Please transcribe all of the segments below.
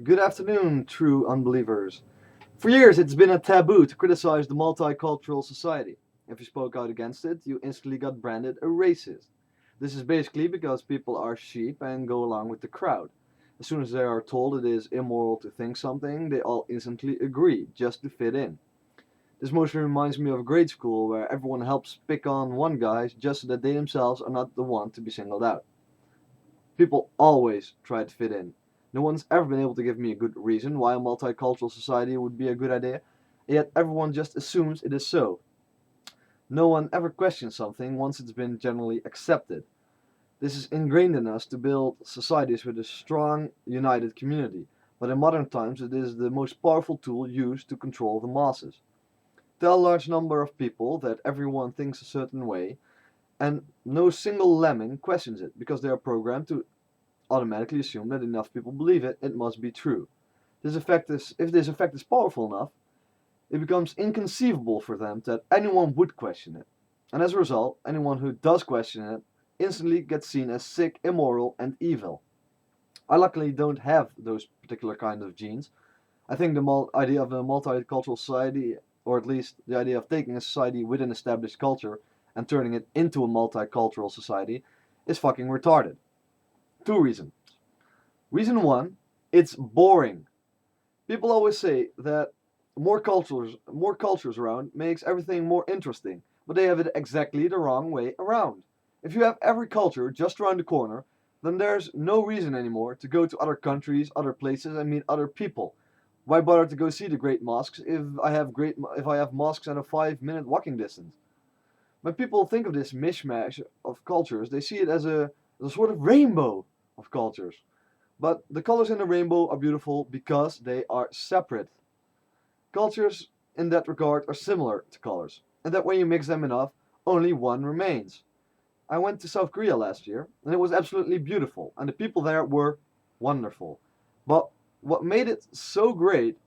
Good afternoon, true unbelievers. For years, it's been a taboo to criticize the multicultural society. If you spoke out against it, you instantly got branded a racist. This is basically because people are sheep and go along with the crowd. As soon as they are told it is immoral to think something, they all instantly agree, just to fit in. This mostly reminds me of grade school, where everyone helps pick on one guy just so that they themselves are not the one to be singled out. People always try to fit in. No one's ever been able to give me a good reason why a multicultural society would be a good idea, yet everyone just assumes it is so. No one ever questions something once it's been generally accepted. This is ingrained in us to build societies with a strong, united community, but in modern times it is the most powerful tool used to control the masses. Tell a large number of people that everyone thinks a certain way, and no single lemming questions it because they are programmed to automatically assume that enough people believe it, it must be true. If this effect is powerful enough, it becomes inconceivable for them that anyone would question it. And as a result, anyone who does question it instantly gets seen as sick, immoral, and evil. I luckily don't have those particular kind of genes. I think the idea of a multicultural society, or at least the idea of taking a society with an established culture and turning it into a multicultural society, is fucking retarded. Two reasons. Reason one, it's boring. People always say that more cultures around makes everything more interesting, but they have it exactly the wrong way around. If you have every culture just around the corner, then there's no reason anymore to go to other countries, other places, and meet other people. Why bother to go see the great mosques if I have mosques at a 5 minute walking distance? When people think of this mishmash of cultures, they see it as a sort of rainbow of cultures. But the colors in the rainbow are beautiful because they are separate. Cultures, in that regard, are similar to colors, and that when you mix them enough, only one remains. I went to South Korea last year, and it was absolutely beautiful, and the people there were wonderful. But what made it so great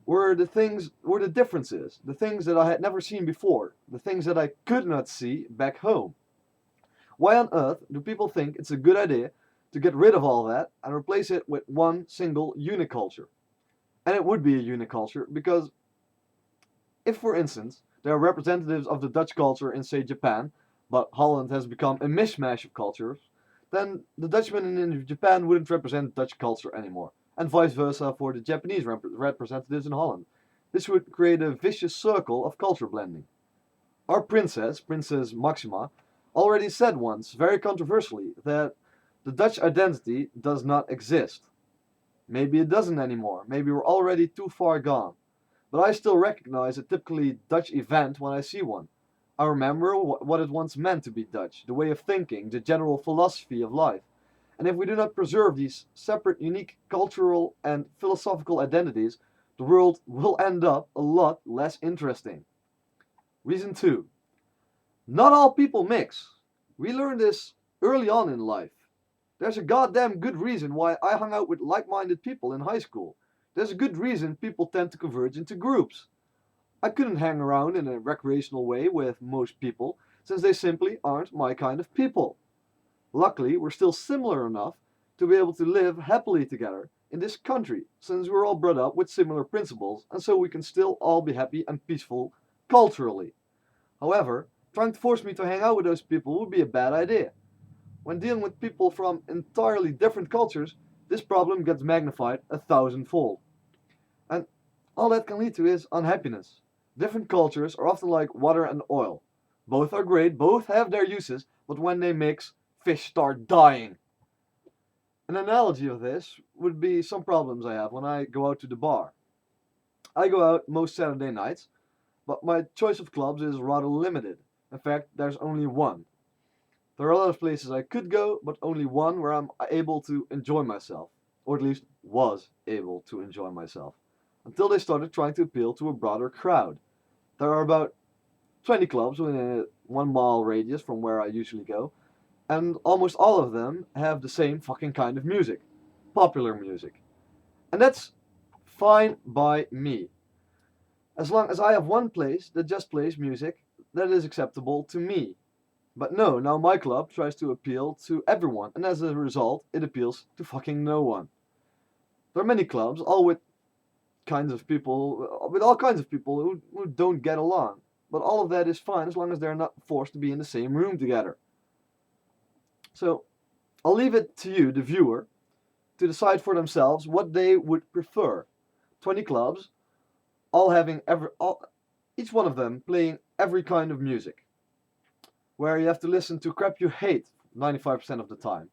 were the differences, the things that I had never seen before, the things that I could not see back home. Why on earth do people think it's a good idea to get rid of all that and replace it with one single uniculture? And it would be a uniculture because if, for instance, there are representatives of the Dutch culture in, say, Japan, but Holland has become a mishmash of cultures, then the Dutchmen in Japan wouldn't represent Dutch culture anymore, and vice versa for the Japanese representatives in Holland. This would create a vicious circle of culture blending. Our princess, Princess Maxima, already said once, very controversially, that the Dutch identity does not exist. Maybe it doesn't anymore. Maybe we're already too far gone. But I still recognize a typically Dutch event when I see one. I remember what it once meant to be Dutch, the way of thinking, the general philosophy of life. And if we do not preserve these separate, unique cultural and philosophical identities, the world will end up a lot less interesting. Reason 2. Not all people mix. We learned this early on in life. There's a goddamn good reason why I hung out with like minded people in high school. There's a good reason people tend to converge into groups. I couldn't hang around in a recreational way with most people, since they simply aren't my kind of people. Luckily, we're still similar enough to be able to live happily together in this country, since we're all brought up with similar principles, and so we can still all be happy and peaceful culturally. However, trying to force me to hang out with those people would be a bad idea. When dealing with people from entirely different cultures, this problem gets magnified a thousandfold. And all that can lead to is unhappiness. Different cultures are often like water and oil. Both are great, both have their uses, but when they mix, fish start dying. An analogy of this would be some problems I have when I go out to the bar. I go out most Saturday nights, but my choice of clubs is rather limited. In fact, there's only one. There are a lot of places I could go, but only one where I'm able to enjoy myself, or at least was able to enjoy myself, until they started trying to appeal to a broader crowd. There are about 20 clubs within a 1 mile radius from where I usually go, and almost all of them have the same fucking kind of music popular music. And that's fine by me, as long as I have one place that just plays music that is acceptable to me. But no, now my club tries to appeal to everyone, and as a result, it appeals to fucking no one. There are many clubs, all with all kinds of people who don't get along. But all of that is fine as long as they're not forced to be in the same room together. So I'll leave it to you, the viewer, to decide for themselves what they would prefer. 20 clubs, all having each one of them playing every kind of music, where you have to listen to crap you hate 95% of the time,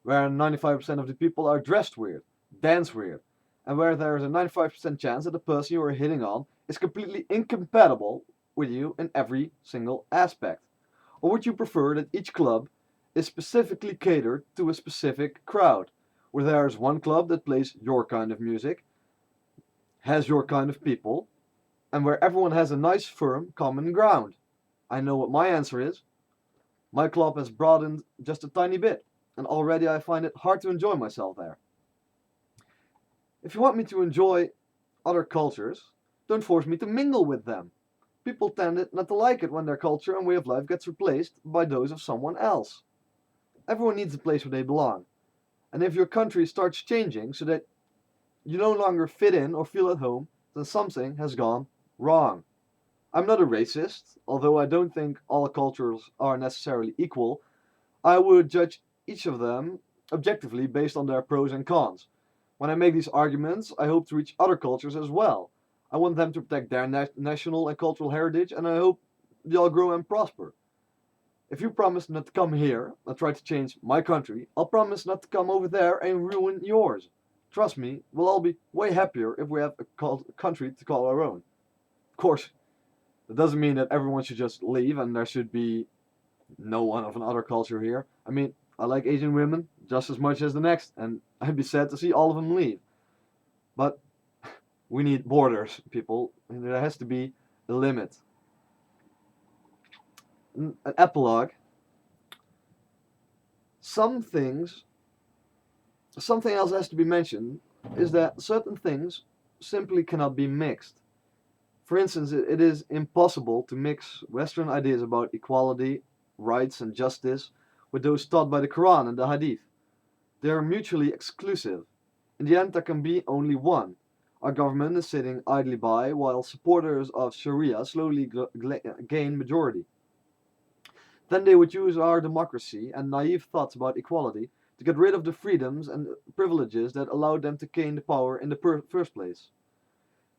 where 95% of the people are dressed weird, dance weird, and where there's a 95% chance that the person you are hitting on is completely incompatible with you in every single aspect. Or would you prefer that each club is specifically catered to a specific crowd, where there's one club that plays your kind of music, has your kind of people, and where everyone has a nice firm common ground? I know what my answer is. My club has broadened just a tiny bit, and already I find it hard to enjoy myself there. If you want me to enjoy other cultures, don't force me to mingle with them. People tend not to like it when their culture and way of life gets replaced by those of someone else. Everyone needs a place where they belong. And if your country starts changing so that you no longer fit in or feel at home, then something has gone wrong. I'm not a racist, although I don't think all cultures are necessarily equal. I would judge each of them objectively based on their pros and cons. When I make these arguments, I hope to reach other cultures as well. I want them to protect their national and cultural heritage, and I hope they all grow and prosper. If you promise not to come here and try to change my country, I'll promise not to come over there and ruin yours. Trust me, we'll all be way happier if we have a country to call our own. Of course, that doesn't mean that everyone should just leave and there should be no one of another culture here. I mean, I like Asian women just as much as the next, and I'd be sad to see all of them leave. But we need borders, people, and there has to be a limit. An epilogue. Something else has to be mentioned is that certain things simply cannot be mixed. For instance, it is impossible to mix Western ideas about equality, rights, and justice with those taught by the Koran and the Hadith. They are mutually exclusive. In the end, there can be only one. Our government is sitting idly by while supporters of Sharia slowly gain majority. Then they would use our democracy and naive thoughts about equality to get rid of the freedoms and privileges that allowed them to gain the power in the first place.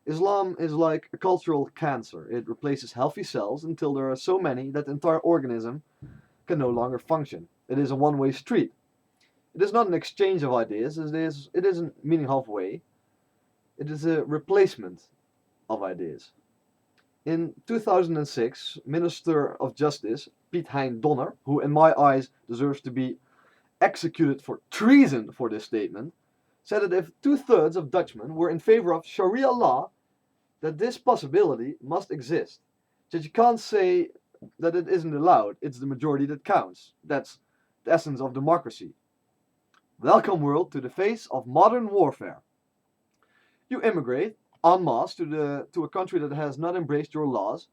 Islam is like a cultural cancer. It replaces healthy cells until there are so many that the entire organism can no longer function. It is a one-way street. It is not an exchange of ideas, it isn't meeting halfway. It is a replacement of ideas. In 2006, Minister of Justice Piet Hein Donner, who in my eyes deserves to be executed for treason for this statement, said that if 2/3 of Dutchmen were in favor of Sharia law, that this possibility must exist. That you can't say that it isn't allowed, it's the majority that counts. That's the essence of democracy. Welcome, world, to the face of modern warfare. You immigrate en masse to a country that has not embraced your laws.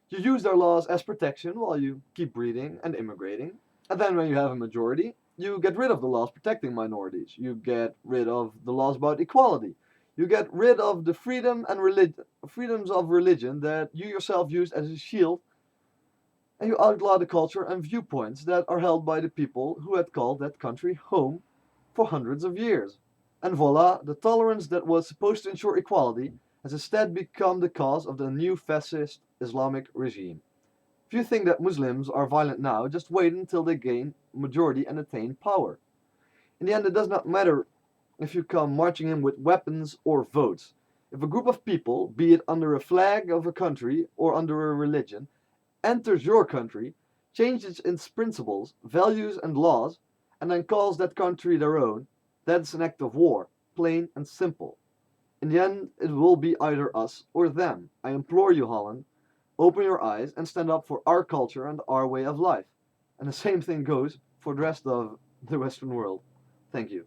You use their laws as protection while you keep breeding and immigrating. And then when you have a majority, you get rid of the laws protecting minorities. You get rid of the laws about equality. You get rid of the freedoms of religion that you yourself used as a shield. And you outlaw the culture and viewpoints that are held by the people who had called that country home for hundreds of years. And voila, the tolerance that was supposed to ensure equality has instead become the cause of the new fascist Islamic regime. If you think that Muslims are violent now, just wait until they gain majority and attain power. In the end, it does not matter if you come marching in with weapons or votes. If a group of people, be it under a flag of a country or under a religion, enters your country, changes its principles, values, and laws, and then calls that country their own, that's an act of war, plain and simple. In the end, it will be either us or them. I implore you, Holland, open your eyes and stand up for our culture and our way of life. And the same thing goes for the rest of the Western world. Thank you.